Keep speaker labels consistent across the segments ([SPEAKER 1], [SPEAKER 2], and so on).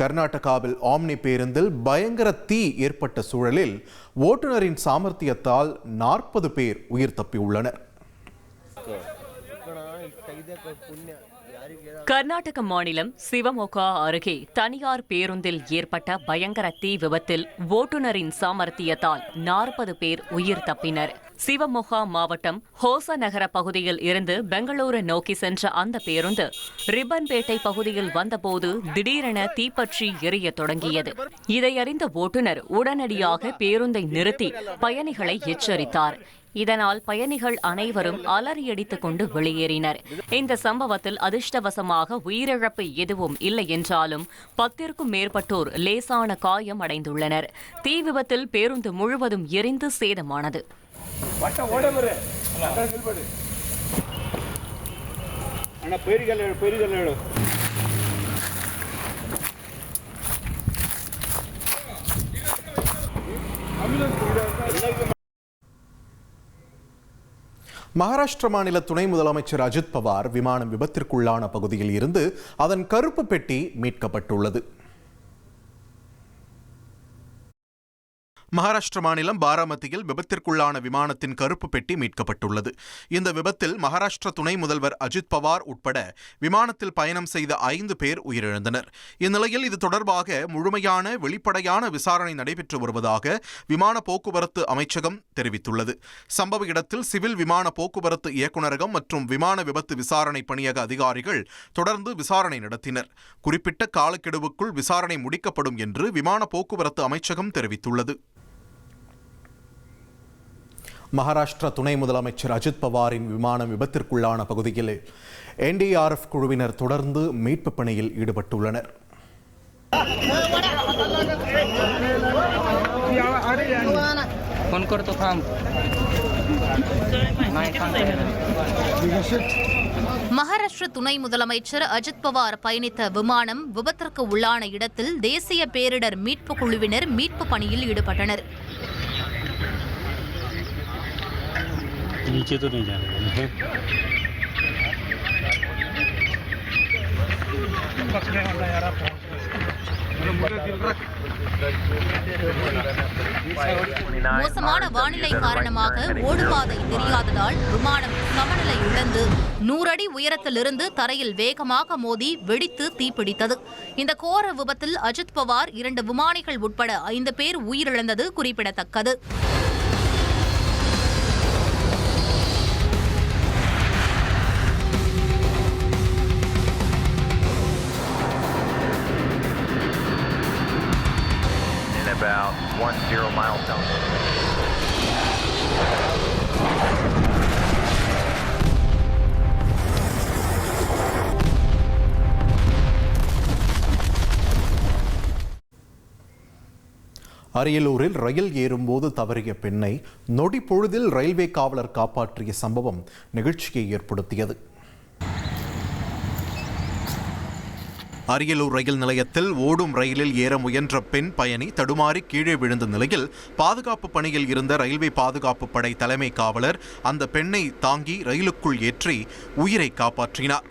[SPEAKER 1] கர்நாடகாவில் ஆம்னி பேருந்தில் பயங்கர தீ ஏற்பட்ட சூழலில் ஓட்டுநரின் சாமர்த்தியத்தால் 40 பேர் உயிர் தப்பியுள்ளனர்.
[SPEAKER 2] கர்நாடக மாநிலம் சிவமொகா அருகே தனியார் பேருந்தில் ஏற்பட்ட பயங்கர தீ விபத்தில் ஓட்டுநரின் சாமர்த்தியத்தால் 40 பேர் உயிர் தப்பினர். சிவமொகா மாவட்டம் ஹோசநகர பகுதியில் இருந்து பெங்களூரு நோக்கி சென்ற அந்த பேருந்து ரிப்பன்பேட்டை பகுதியில் வந்தபோது திடீரென தீப்பற்றி எரிய தொடங்கியது. இதையறிந்த ஓட்டுநர் உடனடியாக பேருந்தை நிறுத்தி பயணிகளை எச்சரித்தார். இதனால் பயணிகள் அனைவரும் அலறியடித்துக் கொண்டு வெளியேறினர். இந்த சம்பவத்தில் அதிர்ஷ்டவசமாக உயிரிழப்பு எதுவும் இல்லை என்றாலும் 10க்கும் மேற்பட்டோர் லேசான காயம் அடைந்துள்ளனர். தீ விபத்தில் பேருந்து முழுவதும் எரிந்து சேதமானது.
[SPEAKER 1] மகாராஷ்டிர மாநில துணை முதலமைச்சர் அஜித் பவார் விமானம் விபத்திற்குள்ளான பகுதியில் இருந்து அதன் கருப்பு பெட்டி மீட்கப்பட்டுள்ளது. மகாராஷ்டிர மாநிலம் பாராமதியில் விபத்திற்குள்ளான விமானத்தின் கருப்பு பெட்டி மீட்கப்பட்டுள்ளது. இந்த விபத்தில் மகாராஷ்டிர துணை முதல்வர் அஜித் பவார் உட்பட விமானத்தில் பயணம் செய்த 5 பேர் உயிரிழந்தனர். இந்நிலையில் இது தொடர்பாக முழுமையான வெளிப்படையான விசாரணை நடைபெற்று வருவதாக விமான போக்குவரத்து அமைச்சகம் தெரிவித்துள்ளது. சம்பவ இடத்தில் சிவில் விமான போக்குவரத்து இயக்குநரகம் மற்றும் விமான விபத்து விசாரணை பணியக அதிகாரிகள் தொடர்ந்து விசாரணை நடத்தினர். குறிப்பிட்ட காலக்கெடுவுக்குள் விசாரணை முடிக்கப்படும் என்று விமான போக்குவரத்து அமைச்சகம் தெரிவித்துள்ளது. மகாராஷ்டிரா துணை முதலமைச்சர் அஜித் பவாரின் விமானம் விபத்திற்குள்ளான பகுதியில் NDRF குழுவினர் தொடர்ந்து மீட்பு பணியில் ஈடுபட்டுள்ளனர்.
[SPEAKER 3] மகாராஷ்டிர துணை முதலமைச்சர் அஜித் பவார் பயணித்த விமானம் விபத்திற்கு உள்ளான இடத்தில் தேசிய பேரிடர் மீட்பு குழுவினர் மீட்பு பணியில் ஈடுபட்டனர்.
[SPEAKER 4] नीचे तो नहीं जाने वाले हैं।
[SPEAKER 3] மோசமான வானிலை காரணமாக ஓடுபாதை தெரியாததால் விமானம் சமநிலை இழந்து 100 அடி உயரத்திலிருந்து தரையில் வேகமாக மோதி வெடித்து தீப்பிடித்தது. இந்த கோர விபத்தில் அஜித் பவார் 2 விமானிகள் உட்பட 5 பேர் உயிரிழந்தது குறிப்பிடத்தக்கது.
[SPEAKER 5] About 10 miles down.
[SPEAKER 1] அரியலூரில் ரயில் ஏறும்போது தவறிய பெண்ணை நொடி பொழுதில் ரயில்வே காவலர் காப்பாற்றிய சம்பவம் நிகழ்ச்சியை ஏற்படுத்தியது. அரியலூர் ரயில் நிலையத்தில் ஓடும் ரயிலில் ஏற முயன்ற பெண் பயணி தடுமாறி கீழே விழுந்த நிலையில் பாதுகாப்பு பணியில் இருந்த ரயில்வே பாதுகாப்பு படை தலைமை காவலர் அந்த பெண்ணை தாங்கி ரயிலுக்குள் ஏற்றி உயிரை காப்பாற்றினார்.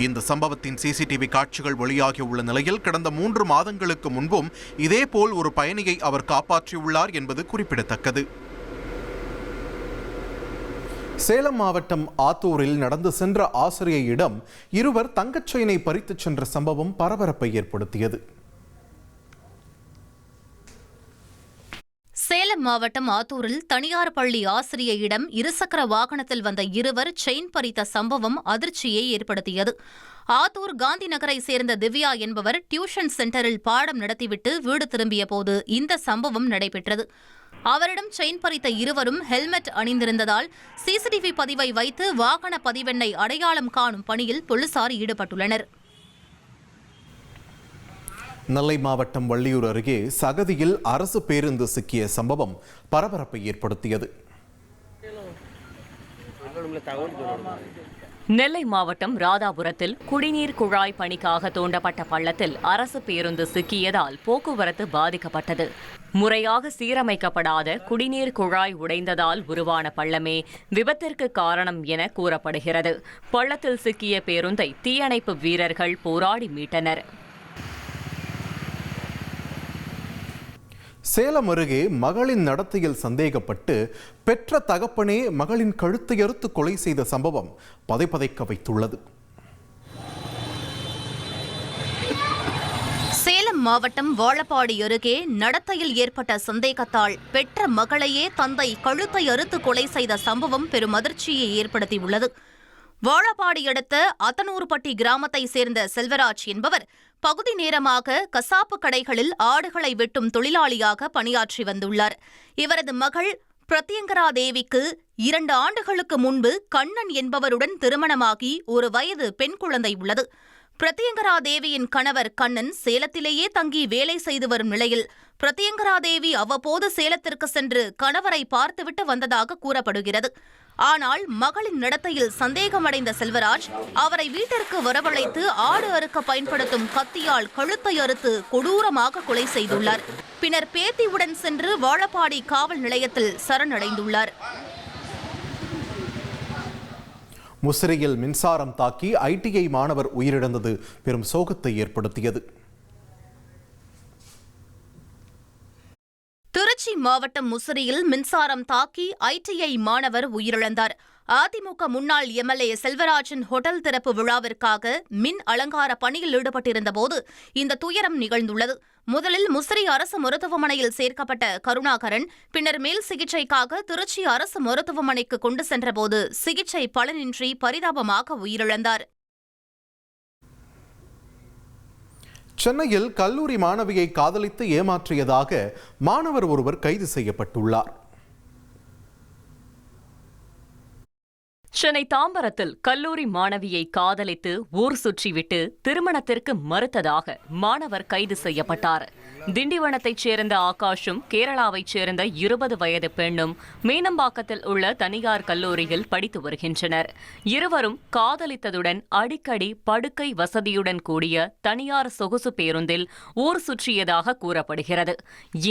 [SPEAKER 1] இந்த சம்பவத்தின் சிசிடிவி காட்சிகள் வெளியாகியுள்ள நிலையில் கடந்த 3 மாதங்களுக்கு முன்பும் இதேபோல் ஒரு பயணியை அவர் காப்பாற்றியுள்ளார் என்பது குறிப்பிடத்தக்கது. சேலம் மாவட்டம் ஆத்தூரில் நடந்து சென்ற ஆசிரியையிடம் இருவர் தங்கச் செயினை பறித்துச் சென்ற சம்பவம் பரபரப்பை ஏற்படுத்தியது.
[SPEAKER 3] சேலம் மாவட்டம் ஆத்தூரில் தனியார் பள்ளி ஆசிரியையிடம் இருசக்கர வாகனத்தில் வந்த இருவர் செயின் பறித்த சம்பவம் அதிர்ச்சியை ஏற்படுத்தியது. ஆத்தூர் காந்தி நகரை சேர்ந்த திவ்யா என்பவர் டியூஷன் சென்டரில் பாடம் நடத்திவிட்டு வீடு திரும்பிய போது இந்த சம்பவம் நடைபெற்றது. அவரிடம் செயின் பறித்த இருவரும் ஹெல்மெட் அணிந்திருந்ததால் சிசிடிவி பதிவை வைத்து வாகன பதிவெண்ணை அடையாளம் காணும் பணியில் போலீசார் ஈடுபட்டுள்ளனர்.
[SPEAKER 1] நெல்லை மாவட்டம் வள்ளியூர் அருகே சகதியில் அரசு பேருந்து சிக்கிய சம்பவம் பரபரப்பை ஏற்படுத்தியது.
[SPEAKER 2] நெல்லை மாவட்டம் ராதாபுரத்தில் குடிநீர் குழாய் பணிக்காக தோண்டப்பட்ட பள்ளத்தில் அரசு பேருந்து சிக்கியதால் போக்குவரத்து பாதிக்கப்பட்டது. முறையாக சீரமைக்கப்படாத குடிநீர் குழாய் உடைந்ததால் உருவான பள்ளமே விபத்திற்கு காரணம் என கூறப்படுகிறது. பள்ளத்தில் சிக்கிய பேருந்தை தீயணைப்பு வீரர்கள் போராடி மீட்டனர்.
[SPEAKER 1] சேலம் அருகே மகளின் நடத்தையில் சந்தேகப்பட்டு பெற்ற தகப்பனே மகளின் கழுத்தை அறுத்து கொலை செய்த சம்பவம் பதைபதைக்க வைத்துள்ளது.
[SPEAKER 3] சேலம் மாவட்டம் வாழப்பாடி அருகே நடத்தையில் ஏற்பட்ட சந்தேகத்தால் பெற்ற மகளையே தந்தை கழுத்தை அறுத்து கொலை செய்த சம்பவம் பெரும் அதிர்ச்சியை ஏற்படுத்தியுள்ளது. வாழப்பாடி அடுத்த அத்தனூர்பட்டி கிராமத்தை சேர்ந்த செல்வராஜ் என்பவர் பகுதி நேரமாக கசாப்பு கடைகளில் ஆடுகளை வெட்டும் தொழிலாளியாக பணியாற்றி வந்துள்ளார். இவரது மகள் பிரத்யங்கரா தேவிக்கு 2 ஆண்டுகளுக்கு முன்பு கண்ணன் என்பவருடன் திருமணமாகி 1 வயது பெண் குழந்தை உள்ளது. பிரத்யங்கரா தேவியின் கணவர் கண்ணன் சேலத்திலேயே தங்கி வேலை செய்து வரும் நிலையில் பிரத்யங்கரா தேவி அவ்வப்போது சேலத்திற்கு சென்று கணவரை பார்த்துவிட்டு வந்ததாக கூறப்படுகிறது. ஆனால் மகளின் நடத்தையில் சந்தேகமடைந்த செல்வராஜ் அவரை வீட்டிற்கு வரவழைத்து ஆடு அறுக்க பயன்படுத்தும் கத்தியால் கழுத்தை அறுத்து கொடூரமாக கொலை செய்துள்ளார். பின்னர் பேத்தியுடன் சென்று வாழப்பாடி காவல் நிலையத்தில் சரணடைந்துள்ளார்.
[SPEAKER 1] முசிறியில் மின்சாரம் தாக்கி ஐடிஐ மாணவர் உயிரிழந்தது பெரும் சோகத்தை ஏற்படுத்தியது.
[SPEAKER 3] திருச்சி மாவட்டம் முசிறியில் மின்சாரம் தாக்கி ஐடிஐ மாணவர் உயிரிழந்தார். அதிமுக முன்னாள் எம்எல்ஏ செல்வராஜின் ஹோட்டல் திறப்பு விழாவிற்காக மின் அலங்கார பணியில் ஈடுபட்டிருந்தபோது இந்த துயரம் நிகழ்ந்துள்ளது. முதலில் முசிறி அரசு மருத்துவமனையில் சேர்க்கப்பட்ட கருணாகரன் பின்னர் மேல் சிகிச்சைக்காக திருச்சி அரசு மருத்துவமனைக்கு கொண்டு சென்றபோது சிகிச்சை பலனின்றி பரிதாபமாக உயிரிழந்தார்.
[SPEAKER 1] சென்னையில் கல்லூரி மாணவியை காதலித்து ஏமாற்றியதாக மாணவர் ஒருவர் கைது செய்யப்பட்டுள்ளார்.
[SPEAKER 2] சென்னை தாம்பரத்தில் கல்லூரி மாணவியை காதலித்து ஊர் சுற்றிவிட்டு திருமணத்திற்கு மறுத்ததாக மாணவர் கைது செய்யப்பட்டார். திண்டிவனத்தைச் சேர்ந்த ஆகாஷும் கேரளாவைச் சேர்ந்த 20 வயது பெண்ணும் மீனம்பாக்கத்தில் உள்ள தனியார் கல்லூரியில் படித்து வருகின்றனர். இருவரும் காதலித்ததுடன் அடிக்கடி படுக்கை வசதியுடன் கூடிய தனியார் சொகுசு பேருந்தில் ஊர் சுற்றியதாக கூறப்படுகிறது.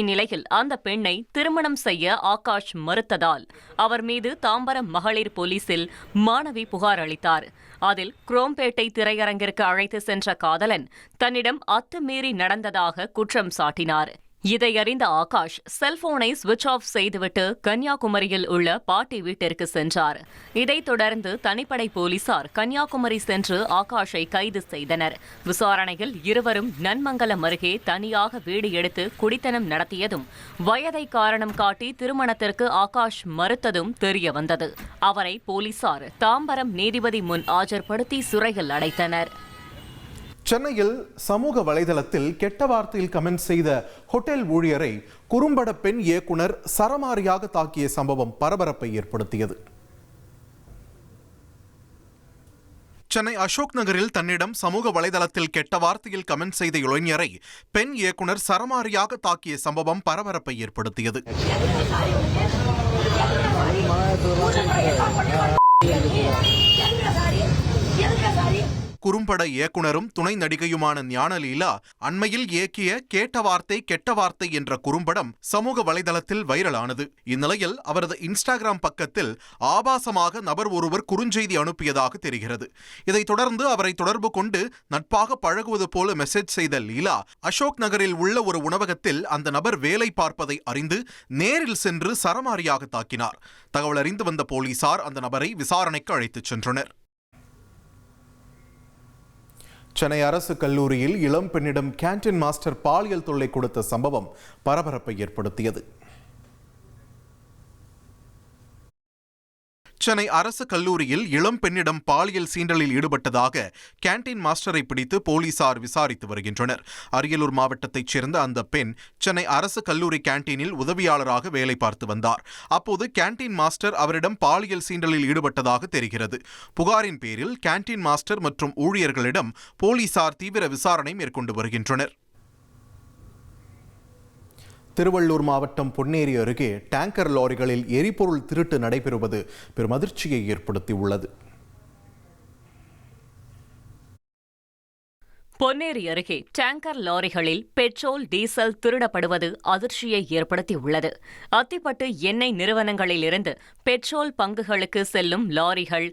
[SPEAKER 2] இந்நிலையில் அந்த பெண்ணை திருமணம் செய்ய ஆகாஷ் மறுத்ததால் அவர் மீது தாம்பரம் மகளிர் போலீசில் மாணவி புகார் அளித்தார். அதில் குரோம்பேட்டை திரையரங்கிற்கு அழைத்து சென்ற காதலன் தன்னிடம் அத்துமீறி நடந்ததாக குற்றம் சாட்டினார். இதையறிந்த ஆகாஷ் செல்போனை சுவிட்ச் ஆஃப் செய்துவிட்டு கன்னியாகுமரியில் உள்ள பாட்டி வீட்டிற்கு சென்றார். இதைத் தொடர்ந்து தனிப்படை போலீசார் கன்னியாகுமரி சென்று ஆகாஷை கைது செய்தனர். விசாரணையில் இருவரும் நன்மங்கலம் அருகே தனியாக வீடு எடுத்து குடித்தனம் நடத்தியதும் வயதை காரணம் காட்டி திருமணத்திற்கு ஆகாஷ் மறுத்ததும் தெரியவந்தது. அவரை போலீசார் தாம்பரம் நீதிபதி முன் ஆஜர்படுத்தி சிறையில் அடைத்தனர்.
[SPEAKER 1] சென்னையில் சமூக வலைதளத்தில் கெட்ட வார்த்தையில் கமெண்ட் செய்த ஹோட்டல் ஊழியரை குறும்பட பெண் இயக்குனர் சரமாரியாக தாக்கிய சம்பவம் பரபரப்பை ஏற்படுத்தியது. சென்னை அசோக் நகரில் தன்னிடம் சமூக வலைதளத்தில் கெட்ட வார்த்தையில் கமெண்ட் செய்த இளைஞரை பெண் இயக்குனர் சரமாரியாக தாக்கிய சம்பவம் பரபரப்பை ஏற்படுத்தியது. குறும்பட இயக்குனரும் துணை நடிகையுமான ஞானலீலா அண்மையில் இயக்கிய கேட்ட வார்த்தை கெட்ட வார்த்தை என்ற குறும்படம் சமூக வலைதளத்தில் வைரலானது. இந்நிலையில் அவரது இன்ஸ்டாகிராம் பக்கத்தில் ஆபாசமாக நபர் ஒருவர் குறுஞ்செய்தி அனுப்பியதாக தெரிகிறது. இதைத் தொடர்ந்து அவரை தொடர்பு கொண்டு நட்பாக பழகுவது போல மெசேஜ் செய்த லீலா அசோக் நகரில் உள்ள ஒரு உணவகத்தில் அந்த நபர் வேலை பார்ப்பதை அறிந்து நேரில் சென்று சரமாரியாக தாக்கினார். தகவல் அறிந்து வந்த போலீசார் அந்த நபரை விசாரணைக்கு அழைத்துச் சென்றனர். சென்னை அரசு கல்லூரியில் இளம் பெண்ணிடம் கேண்டீன் மாஸ்டர் பாலியல் தொல்லை கொடுத்த சம்பவம் பரபரப்பை ஏற்படுத்தியது. சென்னை அரசு கல்லூரியில் இளம் பெண்ணிடம் பாலியல் சீண்டலில் ஈடுபட்டதாக கேண்டீன் மாஸ்டரை பிடித்து போலீசார் விசாரித்து வருகின்றனர். அரியலூர் மாவட்டத்தைச் சேர்ந்த அந்த பெண் சென்னை அரசு கல்லூரி கேண்டீனில் உதவியாளராக வேலை பார்த்து வந்தார். அப்போது கேண்டீன் மாஸ்டர் அவரிடம் பாலியல் சீண்டலில் ஈடுபட்டதாக தெரிகிறது. புகாரின் பேரில் கேண்டீன் மாஸ்டர் மற்றும் ஊழியர்களிடம் போலீசார் தீவிர விசாரணை மேற்கொண்டு வருகின்றனர். திருவள்ளூர் மாவட்டம் பொன்னேரி அருகே டேங்கர் லாரிகளில் எரிபொருள் திருட்டு நடைபெறுவது பெரும் அதிர்ச்சியை ஏற்படுத்தியுள்ளது.
[SPEAKER 2] பொன்னேரி அருகே டேங்கர் லாரிகளில் பெட்ரோல் டீசல் திருடப்படுவது அதிர்ச்சியை ஏற்படுத்தியுள்ளது. அத்திப்பட்டு எண்ணெய் நிறுவனங்களிலிருந்து பெட்ரோல் பங்குகளுக்கு செல்லும் லாரிகள்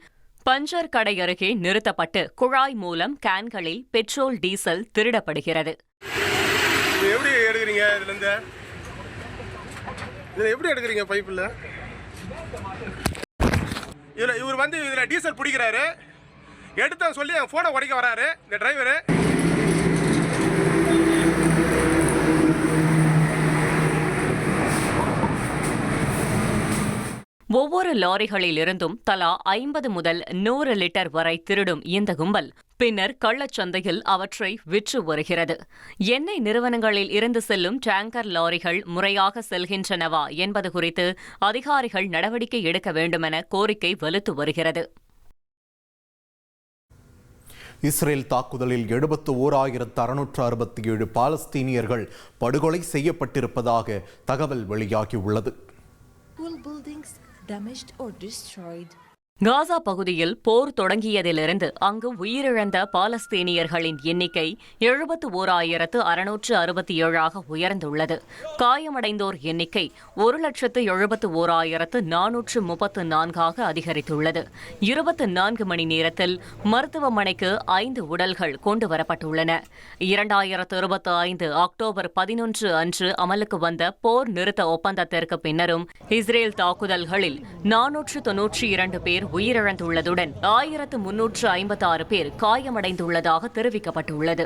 [SPEAKER 2] பஞ்சர் கடை அருகே நிறுத்தப்பட்டு குழாய் மூலம் கேன்களில் பெட்ரோல் டீசல் திருடப்படுகிறது.
[SPEAKER 4] எப்படி எடுக்கிறீங்க? இதில் எப்படி எடுக்கிறீங்க? பைப்பில் இவர் வந்து இதில் டீசல் பிடிக்கிறாரு. எடுத்த சொல்லி என் ஃபோனை உடைக்க வராரு இந்த டிரைவரு.
[SPEAKER 2] ஒவ்வொரு லாரிகளிலிருந்தும் தலா 50 முதல் 100 லிட்டர் வரை திருடும் இந்த கும்பல் பின்னர் கள்ளச்சந்தையில் அவற்றை விற்று வருகிறது. எண்ணெய் நிறுவனங்களில் இருந்து செல்லும் டேங்கர் லாரிகள் முறையாக செல்கின்றனவா என்பது குறித்து அதிகாரிகள் நடவடிக்கை எடுக்க வேண்டுமென கோரிக்கை வலுத்து வருகிறது.
[SPEAKER 1] இஸ்ரேல் தாக்குதலில் 71,667 பாலஸ்தீனியர்கள் படுகொலை செய்யப்பட்டிருப்பதாக தகவல் வெளியாகியுள்ளது.
[SPEAKER 2] காசா பகுதியில் போர் தொடங்கியதிலிருந்து அங்கு உயிரிழந்த பாலஸ்தீனியர்களின் எண்ணிக்கை 71,667 உயர்ந்துள்ளது. காயமடைந்தோர் எண்ணிக்கை 1,71,434 அதிகரித்துள்ளது. 24 மணி நேரத்தில் மருத்துவமனைக்கு 5 உடல்கள் கொண்டுவரப்பட்டுள்ளன. 2025 அக்டோபர் 11 அன்று அமலுக்கு வந்த போர் நிறுத்த ஒப்பந்தத்திற்கு பின்னரும் இஸ்ரேல் தாக்குதல்களில் 492 பேர் உயிரிழந்துள்ளதுடன் 1356 பேர் காயமடைந்துள்ளதாக தெரிவிக்கப்பட்டுள்ளது.